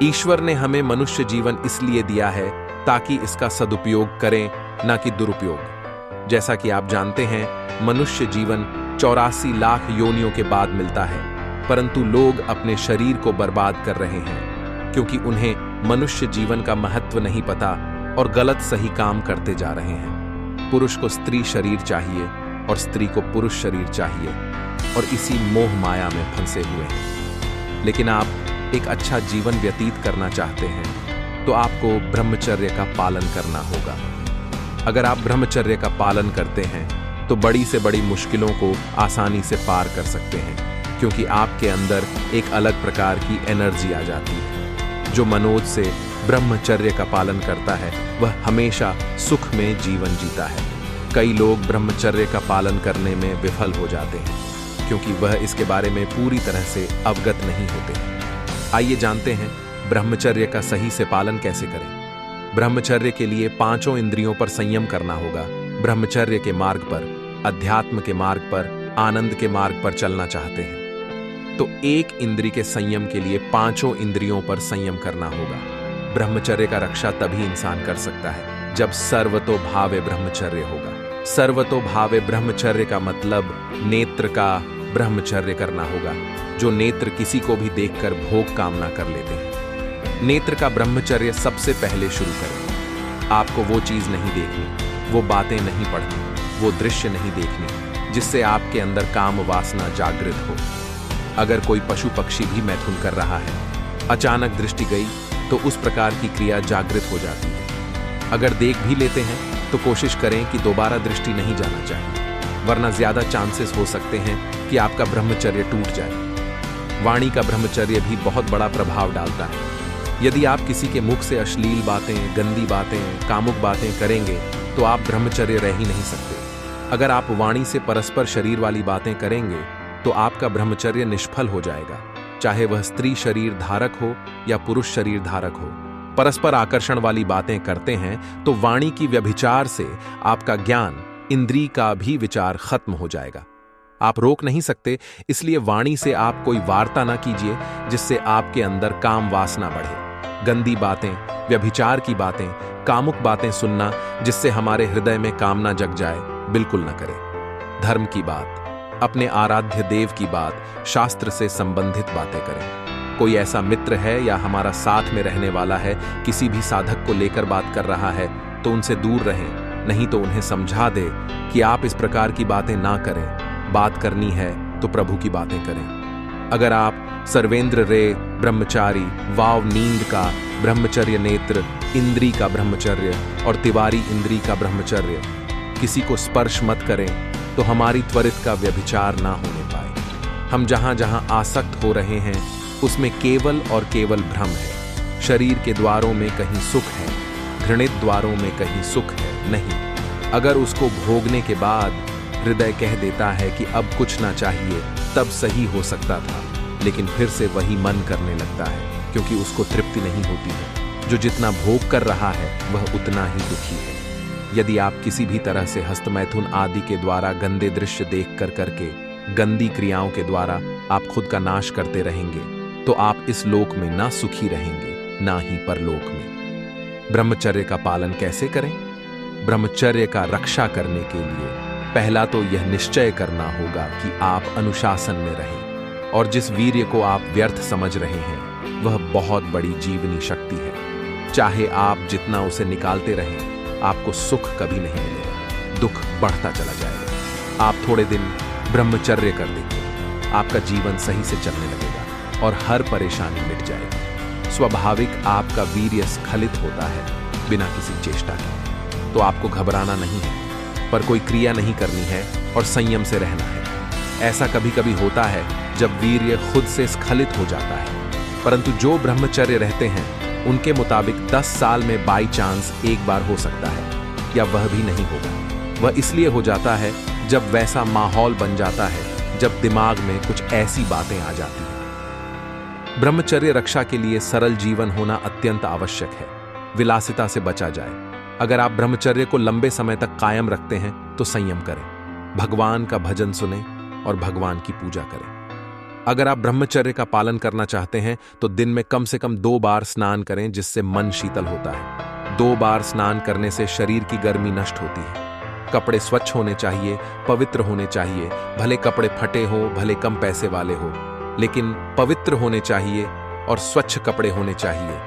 ईश्वर ने हमें मनुष्य जीवन इसलिए दिया है ताकि इसका सदुपयोग करें, ना कि दुरुपयोग। जैसा कि आप जानते हैं, मनुष्य जीवन 84 लाख योनियों के बाद मिलता है, परंतु लोग अपने शरीर को बर्बाद कर रहे हैं क्योंकि उन्हें मनुष्य जीवन का महत्व नहीं पता और गलत सही काम करते जा रहे हैं। पुरुष को स्त्री शरीर चाहिए और स्त्री को पुरुष शरीर चाहिए और इसी मोह माया में फंसे हुए हैं। लेकिन आप एक अच्छा जीवन व्यतीत करना चाहते हैं तो आपको ब्रह्मचर्य का पालन करना होगा। अगर आप ब्रह्मचर्य का पालन करते हैं तो बड़ी से बड़ी मुश्किलों को आसानी से पार कर सकते हैं, क्योंकि आपके अंदर एक अलग प्रकार की एनर्जी आ जाती है। जो मनोज से ब्रह्मचर्य का पालन करता है वह हमेशा सुख में जीवन जीता है। कई लोग ब्रह्मचर्य का पालन करने में विफल हो जाते हैं क्योंकि वह इसके बारे में पूरी तरह से अवगत नहीं होते। आइए जानते हैं ब्रह्मचर्य का सही से पालन कैसे करें। ब्रह्मचर्य के लिए 5 इंद्रियों पर संयम करना होगा। ब्रह्मचर्य के मार्ग पर, अध्यात्म के मार्ग पर, आनंद के मार्ग पर चलना चाहते हैं तो 1 इंद्री के संयम के लिए 5 इंद्रियों पर संयम करना होगा। ब्रह्मचर्य का रक्षा तभी इंसान कर सकता है जब सर्वतो भावे ब्रह्मचर्य होगा। सर्वतो भावे ब्रह्मचर्य का मतलब नेत्र का ब्रह्मचर्य करना होगा। जो नेत्र किसी को भी देखकर भोग कामना कर लेते हैं। नेत्र का ब्रह्मचर्य सबसे पहले शुरू करें। आपको वो चीज नहीं देखनी, वो बातें नहीं पढ़नी, वो दृश्य नहीं देखनी जिससे आपके अंदर काम वासना जागृत हो। अगर कोई पशु पक्षी भी मैथुन कर रहा है, अचानक दृष्टि गई तो उस प्रकार की क्रिया जागृत हो जाती है। अगर देख भी लेते हैं तो कोशिश करें कि दोबारा दृष्टि नहीं जाना चाहिए, वरना ज्यादा चांसेस हो सकते हैं कि आपका ब्रह्मचर्य टूट जाए। वाणी का ब्रह्मचर्य भी बहुत बड़ा प्रभाव डालता है। यदि आप किसी के मुख से अश्लील बातें, गंदी बातें, कामुक बातें करेंगे तो आप ब्रह्मचर्य रह ही नहीं सकते। अगर आप वाणी से परस्पर शरीर वाली बातें करेंगे तो आपका ब्रह्मचर्य निष्फल हो जाएगा, चाहे वह स्त्री शरीर धारक हो या पुरुष शरीर धारक हो। परस्पर आकर्षण वाली बातें करते हैं तो वाणी की व्यभिचार से आपका ज्ञान, इंद्री का भी विचार खत्म हो जाएगा। आप रोक नहीं सकते, इसलिए वाणी से आप कोई वार्ता ना कीजिए जिससे आपके अंदर काम वासना बढ़े। गंदी बातें, व्यभिचार की बातें, कामुक बातें सुनना जिससे हमारे हृदय में कामना जग जाए, बिल्कुल न करें। धर्म की बात, अपने आराध्य देव की बात, शास्त्र से संबंधित बातें करें। कोई ऐसा मित्र है या हमारा साथ में रहने वाला है, किसी भी साधक को लेकर बात कर रहा है तो उनसे दूर रहें, नहीं तो उन्हें समझा दे कि आप इस प्रकार की बातें ना करें। बात करनी है तो प्रभु की बातें करें। अगर आप सर्वेंद्र रे ब्रह्मचारी, वाव नींद का ब्रह्मचर्य, नेत्र इंद्री का ब्रह्मचर्य और तिवारी इंद्री का ब्रह्मचर्य, किसी को स्पर्श मत करें तो हमारी त्वरित का व्यभिचार ना होने पाए। हम जहां जहां आसक्त हो रहे हैं उसमें केवल और केवल भ्रम है। शरीर के द्वारों में कहीं सुख है, घृणित द्वारों में कहीं सुख है नहीं। अगर उसको भोगने के बाद हृदय कह देता है कि अब कुछ ना चाहिए, तब सही हो सकता था, लेकिन फिर से वही मन करने लगता है क्योंकि उसको तृप्ति नहीं होती है। जो जितना भोग कर रहा है वह उतना ही दुखी है। यदि आप किसी भी तरह से हस्तमैथुन आदि के द्वारा गंदे दृश्य देख कर करके, गंदी क्रियाओं के द्वारा आप खुद का नाश करते रहेंगे तो आप इस लोक में ना सुखी रहेंगे, ना ही परलोक में। ब्रह्मचर्य का पालन कैसे करें? ब्रह्मचर्य का रक्षा करने के लिए पहला तो यह निश्चय करना होगा कि आप अनुशासन में रहें और जिस वीर्य को आप व्यर्थ समझ रहे हैं वह बहुत बड़ी जीवनी शक्ति है। चाहे आप जितना उसे निकालते रहें, आपको सुख कभी नहीं मिलेगा, दुख बढ़ता चला जाएगा। आप थोड़े दिन ब्रह्मचर्य कर देंगे, आपका जीवन सही से चलने लगेगा और हर परेशानी मिट जाएगी। स्वाभाविक आपका वीर्य स्खलित होता है बिना किसी चेष्टा के, तो आपको घबराना नहीं है, पर कोई क्रिया नहीं करनी है और संयम से रहना है। ऐसा कभी कभी होता है जब वीर्य खुद से स्खलित हो जाता है, परंतु जो ब्रह्मचर्य रहते हैं उनके मुताबिक 10 साल में बाई चांस एक बार हो सकता है, या वह भी नहीं होगा। वह इसलिए हो जाता है जब वैसा माहौल बन जाता है, जब दिमाग में कुछ ऐसी बातें आ जाती हैं। ब्रह्मचर्य रक्षा के लिए सरल जीवन होना अत्यंत आवश्यक है। विलासिता से बचा जाए। अगर आप ब्रह्मचर्य को लंबे समय तक कायम रखते हैं तो संयम करें, भगवान का भजन सुने और भगवान की पूजा करें। अगर आप ब्रह्मचर्य का पालन करना चाहते हैं तो दिन में कम से कम 2 बार स्नान करें, जिससे मन शीतल होता है। 2 बार स्नान करने से शरीर की गर्मी नष्ट होती है। कपड़े स्वच्छ होने चाहिए, पवित्र होने चाहिए। भले कपड़े फटे हो, भले कम पैसे वाले हो, लेकिन पवित्र होने चाहिए और स्वच्छ कपड़े होने चाहिए।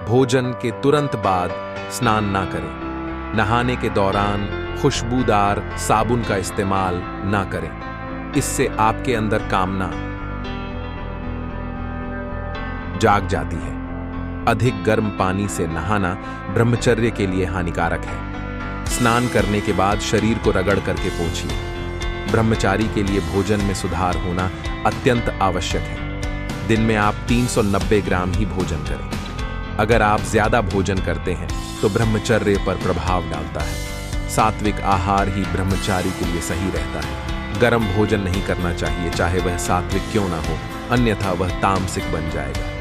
भोजन के तुरंत बाद स्नान ना करें। नहाने के दौरान खुशबूदार साबुन का इस्तेमाल ना करें। इससे आपके अंदर कामना जाग जाती है। अधिक गर्म पानी से नहाना ब्रह्मचर्य के लिए हानिकारक है। स्नान करने के बाद शरीर को रगड़ करके पोंछिए। ब्रह्मचारी के लिए भोजन में सुधार होना अत्यंत आवश्यक है। दिन में आप 390 ग्राम ही भोजन करें। अगर आप ज्यादा भोजन करते हैं तो ब्रह्मचर्य पर प्रभाव डालता है। सात्विक आहार ही ब्रह्मचारी के लिए सही रहता है। गर्म भोजन नहीं करना चाहिए, चाहे वह सात्विक क्यों ना हो, अन्यथा वह तामसिक बन जाएगा।